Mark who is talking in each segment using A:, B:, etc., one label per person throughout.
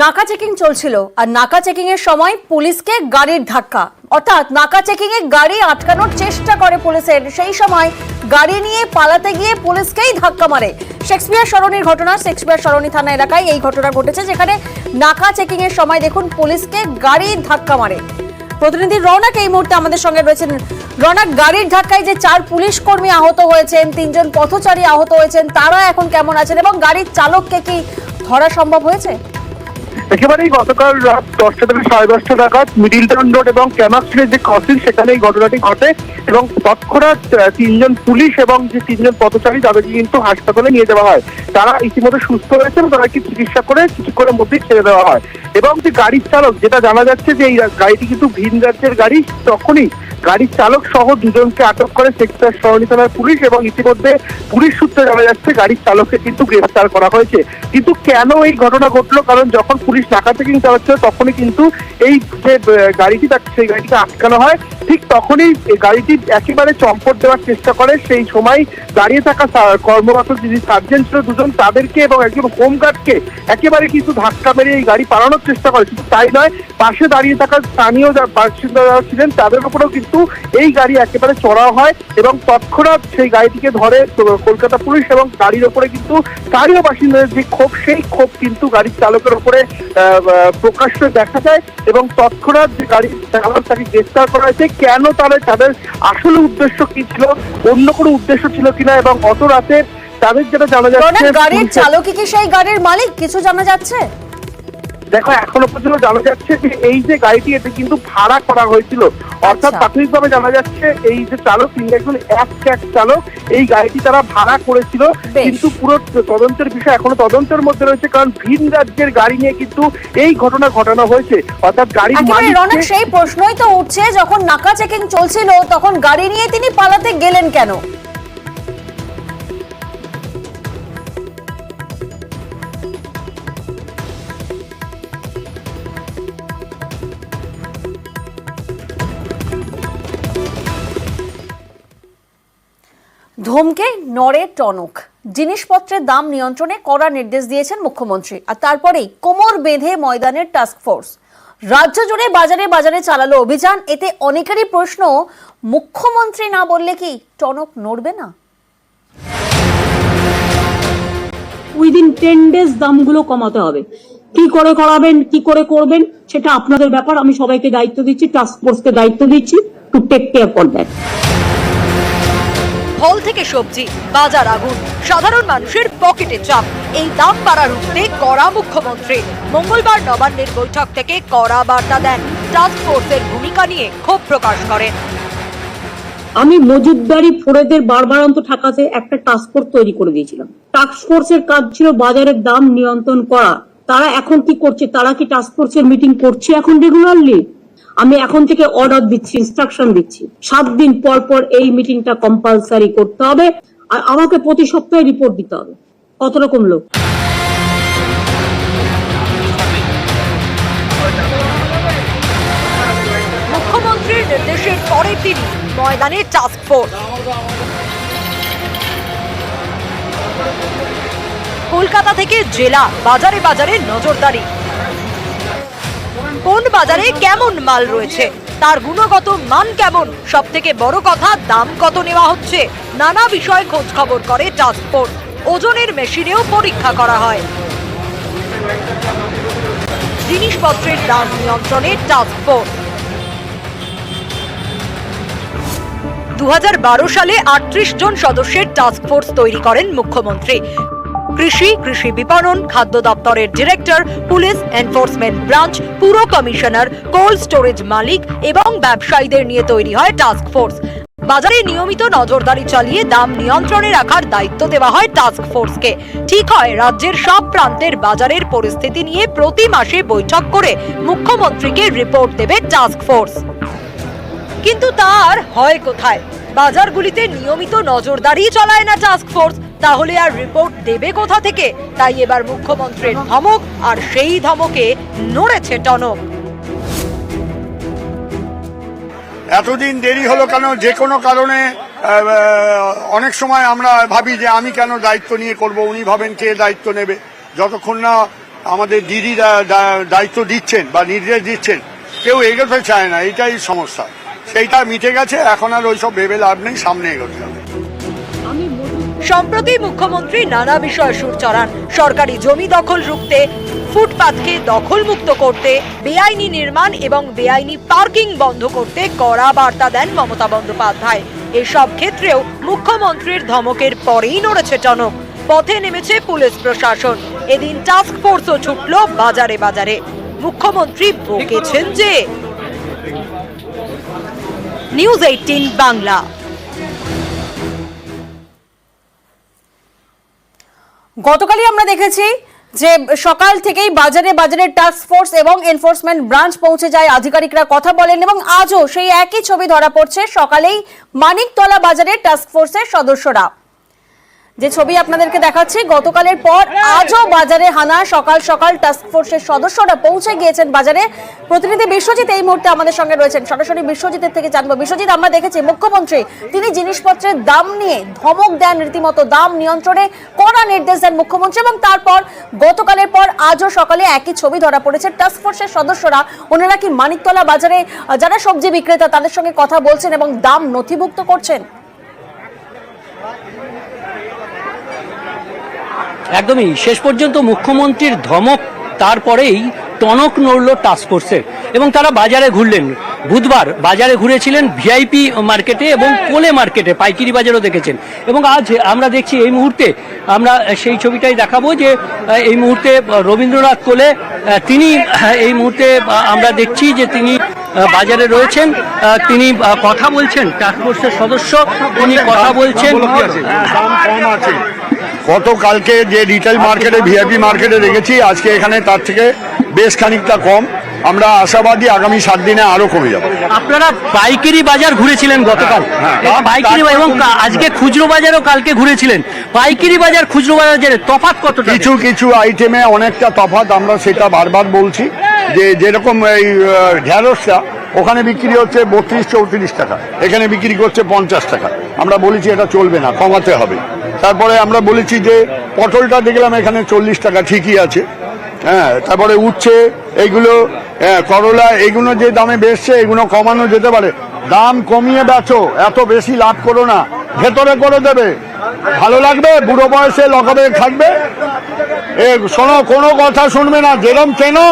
A: নাকা চেকিং চলছিল আর নাকা চেকিং এর সময় পুলিশকে গাড়ির ধাক্কা, অর্থাৎ নাকা চেকিং এ গাড়ি আটকানোর চেষ্টা করে পুলিশের, সেই সময় গাড়ি নিয়ে পালাতে গিয়ে পুলিশকেই ধাক্কা মারে। শেক্সপিয়ার সরণির ঘটনা, শেক্সপিয়ার সরণি থানা এলাকায় এই ঘটনা ঘটেছে, যেখানে নাকা চেকিং এর সময় দেখুন পুলিশকে গাড়ি ধাক্কা মারে। প্রতিনিধি রৌনক এই মুহূর্তে আমাদের সঙ্গে রয়েছেন। রৌনক, গাড়ির ধাক্কায় যে 4 পুলিশ কর্মী আহত হয়েছেন, 3 জন পথচারী আহত হয়েছেন, তারা এখন কেমন আছেন এবং গাড়ির চালককে কি ধরা সম্ভব হয়েছে?
B: একেবারেই গতকাল রাত 10টা থেকে 10:30 নাগাদ মিডিল টাউন রোড এবং ক্যামাক্সিলের যে ক্রসিং সেখানে এই ঘটনাটি ঘটে এবং তৎক্ষণাৎ 3 জন পুলিশ এবং যে 3 জন পথচারী তাদেরকে কিন্তু হাসপাতালে নিয়ে যাওয়া হয়। তারা ইতিমধ্যে সুস্থ হয়েছেন, তাদেরকে চিকিৎসা করে কিছুক্ষণের মধ্যেই ছেড়ে দেওয়া হয়। এবং যে গাড়ির চালক, যেটা জানা যাচ্ছে যে এই গাড়িটি কিন্তু ভিন রাজ্যের গাড়ি, তখনই গাড়ির চালক সহ 2 জনকে আটক করে শেক্সপিয়ার সরণি থানার পুলিশ এবং ইতিমধ্যে পুলিশ সূত্রে জানা যাচ্ছে গাড়ির চালককে কিন্তু গ্রেফতার করা হয়েছে। কিন্তু কেন এই ঘটনা ঘটলো? কারণ যখন পুলিশ নাকা চেকিং চালাচ্ছিল তখনই কিন্তু এই যে গাড়িটি সেই গাড়িটিকে আটকানো হয়, ঠিক তখনই গাড়িটি একেবারে চম্পট দেওয়ার চেষ্টা করে। সেই সময় দাঁড়িয়ে থাকা কর্মরত যিনি সার্জেন্ট ছিল 2 জন, তাদেরকে এবং একজন হোমগার্ডকে একেবারে কিন্তু ধাক্কা মেরে এই গাড়ি পালানোর চেষ্টা করে। কিন্তু তাই নয়, পাশে দাঁড়িয়ে থাকা স্থানীয় বাসিন্দা যারা ছিলেন তাদের উপরেও কিন্তু এই গাড়ি একেবারে চড়াও হয় এবং তৎক্ষণাৎ সেই গাড়িটিকে ধরে কলকাতা পুলিশ এবং গাড়ির ওপরে কিন্তু স্থানীয় বাসিন্দাদের যে ক্ষোভ, সেই ক্ষোভ কিন্তু গাড়ির চালকের উপরে প্রকাশ্য দেখা যায় এবং তৎক্ষণাৎ যে গাড়ির চালক তাকে গ্রেফতার করা হয়েছে। কেন তাদের আসলে উদ্দেশ্য কি ছিল, অন্য কোনো উদ্দেশ্য ছিল কিনা এবং অত রাতে তাদের যেটা জানা যাচ্ছে,
A: গাড়ির চালক কি সেই গাড়ির মালিক, কিছু জানা যাচ্ছে?
B: দেখো, এখনো পর্যন্ত জানা যাচ্ছে যে এই যে গাড়িটি, এটা কিন্তু ভাড়া করা হয়েছিল। অর্থাৎ প্রাথমিকভাবে জানা যাচ্ছে এই যে চালক, তিনি একজন এক চালক, এই গাড়িটি তারা ভাড়া করেছিল। কিন্তু পুরো তদন্তের বিষয় এখনো তদন্তের মধ্যে রয়েছে, কারণ ভিন রাজ্যের গাড়ি নিয়ে কিন্তু এই ঘটনা ঘটানো হয়েছে। অর্থাৎ গাড়ির মালিক,
A: সেই প্রশ্নই তো উঠছে, যখন নাকা চেকিং চলছিল তখন গাড়ি নিয়ে তিনি পালাতে গেলেন কেন? ধমকে নড়ে টনক, জিনিসপত্রের দাম নিয়ন্ত্রণে কড়া নির্দেশ দিয়েছেন মুখ্যমন্ত্রী। আর তারপরেই কোমর বেঁধে ময়দানের টাস্ক ফোর্স রাজ্য জুড়ে বাজারে বাজারে চালালো অভিযান। এতে অনেকেরই প্রশ্ন, মুখ্যমন্ত্রী না বললে কি টনক নড়বে না?
C: উইদিন 10 ডেজ দামগুলো কমাতে হবে। কি করে করাবেন, কি করে করবেন, সেটা আপনাদের ব্যাপার। আমি সবাইকে দায়িত্ব দিচ্ছি, টাস্ক ফোর্সকে দায়িত্ব দিচ্ছি to take care for that.
D: ফল থেকে সবজি, বাজার আগুন, সাধারণ মানুষের পকেটে চাপ, এই দাম বাড়া রুখতে কড়া মুখ্যমন্ত্রী। মঙ্গলবার নবান্নের বৈঠক থেকে কড়া বার্তা দেন, টাস্ক ফোর্সের ভূমিকা নিয়ে ক্ষোভ প্রকাশ করেন।
C: আমি মজুদদারি ফোরেদের বারবারান্ত ঠেকাতে একটা টাস্ক ফোর্স তৈরি করে দিয়েছিলাম। টাস্ক ফোর্সের কাজ ছিল বাজারের দাম নিয়ন্ত্রণ করা। তারা এখন কি করছে? তারা কি টাস্ক ফোর্সের মিটিং করছে এখন রেগুলারলি? আমি এখন থেকে অর্ডার দিচ্ছি, ইনস্ট্রাকশন দিচ্ছি, 7 দিন পর পর এই মিটিংটা কম্পালসারি করতে হবে আর আমাকে প্রতি সপ্তাহে রিপোর্ট দিতে হবে কত রকম লোক।
D: মুখ্যমন্ত্রীর নির্দেশের পরের দিনই ময়দানে টাস্ক ফোর্স। কলকাতা থেকে জেলা বাজারে বাজারে নজরদারি, কোন বাজারে কেমন মাল রয়েছে, তার গুণগত মান কেমন, সব থেকে বড় কথা দাম কত নেওয়া হচ্ছে, নানা বিষয়ে খোঁজ খবর করে টাস্ক ফোর্স। ওজনের মেশিনেও পরীক্ষা করা হয়। জিনিসপত্রের দাম নিয়ন্ত্রণে টাস্ক ফোর্স। 2012 সালে 38 জন সদস্যের টাস্ক ফোর্স তৈরি করেন মুখ্যমন্ত্রী। কৃষি বিপণন, খাদ্য দপ্তরের ডিরেক্টর, পুলিশ এনফোর্সমেন্ট ব্রাঞ্চ, পুর কমিশনার, কোল্ড স্টোরেজ মালিক এবং ব্যবসায়ীদের নিয়ে তৈরি হয় টাস্ক ফোর্স। বাজারে নিয়মিত নজরদারি চালিয়ে দাম নিয়ন্ত্রণে রাখার দায়িত্ব দেওয়া হয় টাস্ক ফোর্সকে। ঠিক হয়, রাজ্যের সব প্রান্তের বাজারের পরিস্থিতি নিয়ে প্রতি মাসে বৈঠক করে মুখ্যমন্ত্রীকে রিপোর্ট দেবে টাস্ক ফোর্স। কিন্তু তার হয় কোথায়? বাজারগুলিতে নিয়মিত নজরদারি চালায় না টাস্ক ফোর্স, তাহলে আর রিপোর্ট দেবে কোথা থেকে? তাই এবার মুখ্যমন্ত্রীর ধমক, আর সেই ধমকে নড়েছে টনক।
E: এতদিন দেরি হলো কেন? যে কোনো কারণে অনেক সময় আমরা ভাবি যে আমি কেন দায়িত্ব নিয়ে করব, উনি ভাবেন কে দায়িত্ব নেবে। যতক্ষণ না আমাদের দিদি দায়িত্ব দিচ্ছেন বা নির্দেশ দিচ্ছেন, কেউ এগোতে চায় না, এটাই সমস্যা। সেইটা মিটে গেছে, এখন আর ওইসব ভেবে লাভ নেই, সামনে এগোতে হবে।
D: সম্প্রতি মুখ্যমন্ত্রী নানা বিষয়ে সুর চড়ান। সরকারি জমি দখল রুখতে, ফুটপাতকে দখলমুক্ত করতে, বেআইনি নির্মাণ এবং বেআইনি পার্কিং বন্ধ করতে কড়া বার্তা দেন মমতা বন্দ্যোপাধ্যায়। এসব ক্ষেত্রেও মুখ্যমন্ত্রীর ধমকের পরেই নড়েছে টনক। পথে নেমেছে পুলিশ প্রশাসন। এদিন টাস্ক ফোর্সও ছুটল বাজারে বাজারে। মুখ্যমন্ত্রী বকেছেন যে। নিউজ 18 বাংলা।
A: গতকালই আমরা দেখেছি যে সকাল থেকেই বাজারে বাজারে টাস্ক ফোর্স এবং এনফোর্সমেন্ট ব্রাঞ্চ পৌঁছে যায়, আধিকারিকরা কথা বলেন এবং আজও সেই একই ছবি ধরা পড়ছে। সকালেই মানিকতলা বাজারে টাস্ক ফোর্সের সদস্যরা, যে ছবি আপনাদেরকে দেখাচ্ছি, গতকালের পর আজও বাজারে হানা। সকাল সকাল টাস্ক ফোর্সের সদস্যরা পৌঁছে গিয়েছেন বাজারে। প্রতিনিধি বিশ্বজিৎ এই মুহূর্তে আমাদের সঙ্গে রয়েছেন, সরাসরি বিশ্বজিতের থেকে জানবো। বিশ্বজিৎ, আমরা দেখেছি মুখ্যমন্ত্রী তিনি জিনিসপত্রের দাম নিয়ে ধমক দেন, রীতিমতো দাম নিয়ন্ত্রণে কড়া নির্দেশ দেন মুখ্যমন্ত্রী, এবং তারপর গতকালের পর আজও সকালে একই ছবি ধরা পড়েছে। টাস্ক ফোর্সের সদস্যরা ওনারা কি মানিকতলা বাজারে যারা সবজি বিক্রেতা তাদের সঙ্গে কথা বলছেন এবং দাম নথিভুক্ত করছেন?
F: একদমই শেষ পর্যন্ত মুখ্যমন্ত্রীর ধমক, তারপরেই টনক নড়ল টাস্কফোর্সের এবং তারা বাজারে ঘুরলেন। বুধবার বাজারে ঘুরেছিলেন, ভিআইপি মার্কেটে এবং কোলে মার্কেটে, পাইকারি বাজারও দেখেছেন। এবং আজ আমরা দেখছি, এই মুহূর্তে আমরা সেই ছবিটাই দেখাবো যে এই মুহূর্তে রবীন্দ্রনাথ কোলে তিনি এই মুহূর্তে আমরা দেখছি যে তিনি বাজারে রয়েছেন, তিনি কথা বলছেন। টাস্কফোর্সের সদস্য তিনি কথা বলছেন।
E: দাম কম আছে। গতকালকে যে রিটেল মার্কেটে, ভিআইপি মার্কেটে রেখেছি, আজকে এখানে তার থেকে বেশ খানিকটা কম। আমরা আশাবাদী আগামী 7 দিনে আরো কমে যাবে।
F: আপনারা পাইকারি বাজার ঘুরেছিলেন গতকাল, পাইকারি এবং আজকে খুচরো বাজারও কালকে ঘুরেছিলেন। পাইকারি বাজার খুচরো বাজারের তফাৎ কতটা?
E: কিছু কিছু আইটেমে অনেকটা তফাৎ, আমরা সেটা বারবার বলছি। যে যেরকম এই ঢেঁড়সটা ওখানে বিক্রি হচ্ছে 32-34 টাকা, এখানে বিক্রি করছে 50 টাকা। আমরা বলেছি এটা চলবে না, কমাতে হবে। তারপরে আমরা বলেছি যে পটলটা দেখলাম এখানে 40 টাকা, ঠিকই আছে। হ্যাঁ, তারপরে উচ্ছে, এইগুলো করলা, এগুলো যে দামে বেচছে এগুলো কমানো যেতে পারে। দাম কমিয়ে বেচো, এত বেশি লাভ করো না, ভেতরে করে দেবে, ভালো লাগবে, বুড়ো বয়সে লগাবে থাকবে। শোনো, কোনো কথা শুনবে না, যেরম কেনো,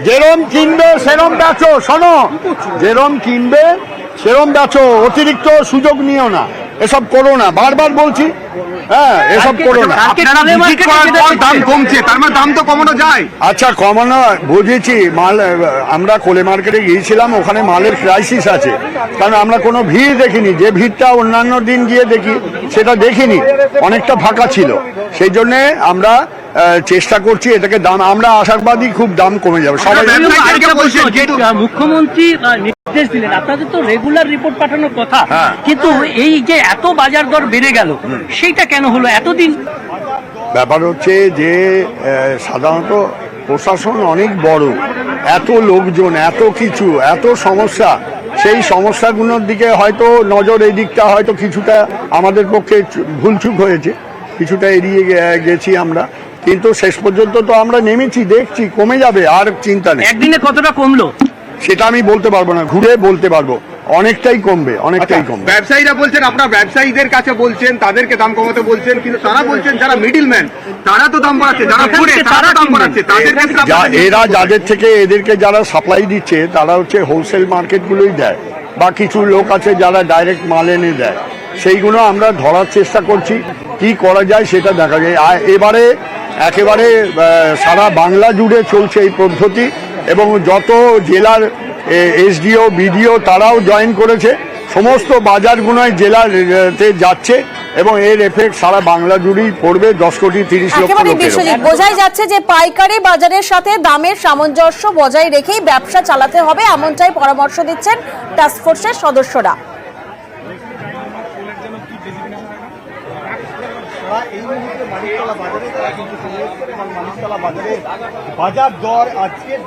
E: যেরম কিনবে সেরম বেচো। শোনো, যেরম কিনবে সেরম বেচো, অতিরিক্ত সুযোগ নিও না, এসব করো না, বারবার বলছি। হ্যাঁ, এসব করো না।
B: দাম কমছে, তার মানে দাম তো কমানো যায়।
E: আচ্ছা, কমানো বুঝেছি। মাল, আমরা কোলে মার্কেটে গিয়েছিলাম, ওখানে মালের ক্রাইসিস আছে, কারণ আমরা কোনো ভিড় দেখিনি। যে ভিড়টা অন্যান্য দিন গিয়ে দেখি সেটা দেখিনি, অনেকটা ফাঁকা ছিল। সেই জন্যে আমরা চেষ্টা করছি এটাকে দাম, আমরা আশাবাদী খুব দাম কমে যাবে। সবাই
F: মুখ্যমন্ত্রী নির্দেশ দিলেন, আপনাদের তো রেগুলার রিপোর্ট পাঠানোর কথা, কিন্তু এই যে এত বাজার দর বেড়ে গেল, সেইটা কেন হলো এতদিন?
E: ব্যাপার হচ্ছে যে সাধারণত প্রশাসন অনেক বড়, এত লোকজন, এত কিছু, এত সমস্যা, সেই সমস্যাগুলোর দিকে হয়তো নজর, এই দিকটা হয়তো কিছুটা আমাদের পক্ষে ভুলচুক হয়েছে, কিছুটা এড়িয়ে গেছি আমরা। কিন্তু শেষ পর্যন্ত তো আমরা নেমেছি, দেখছি কমে যাবে, আর চিন্তা নেই।
F: একদিনে কতটা কমলো
E: সেটা আমি বলতে পারবো না, ঘুরে বলতে পারবো। অনেকটাই কমবে, অনেকটাই কমবে।
B: ব্যবসায়ীরা বলছেন, আপনার ব্যবসায়ীদের কাছে বলছেন, তাদেরকে দাম কমাতে বলছেন, কিন্তু তারা বলছেন যারা মিডলম্যান তারা তো দাম বাড়াচ্ছে, যারা করে তারা দাম বাড়াচ্ছে।
E: এরা যাদের থেকে এদেরকে যারা সাপ্লাই দিচ্ছে তারা হচ্ছে হোলসেল মার্কেটগুলোই দেয়, বা কিছু লোক আছে যারা ডাইরেক্ট মাল এনে দেয়। সেইগুলো আমরা ধরার চেষ্টা করছি, কি করা যায় সেটা দেখা যায়। এবারে একেবারে সারা বাংলা জুড়ে চলছে এই পদ্ধতি, এবং যত জেলার এসডিও, বিডিও তারাও জয়েন করেছে। সমস্ত বাজারগুলোয় জেলাতে যাচ্ছে এবং এর এফেক্ট সারা বাংলা জুড়েই পড়বে। 10,30,00,000 লোকের।
A: বোঝাই যাচ্ছে যে পাইকারি বাজারের সাথে দামের সামঞ্জস্য বজায় রেখেই ব্যবসা চালাতে হবে, এমনটাই পরামর্শ দিচ্ছেন টাস্ক ফোর্সের সদস্যরা।
G: এই মুহূর্তে মানিকতলা বাজারে তারা কিন্তু চলে এসেছে এবং মানিকতলা বাজারে বাজার দর আজকের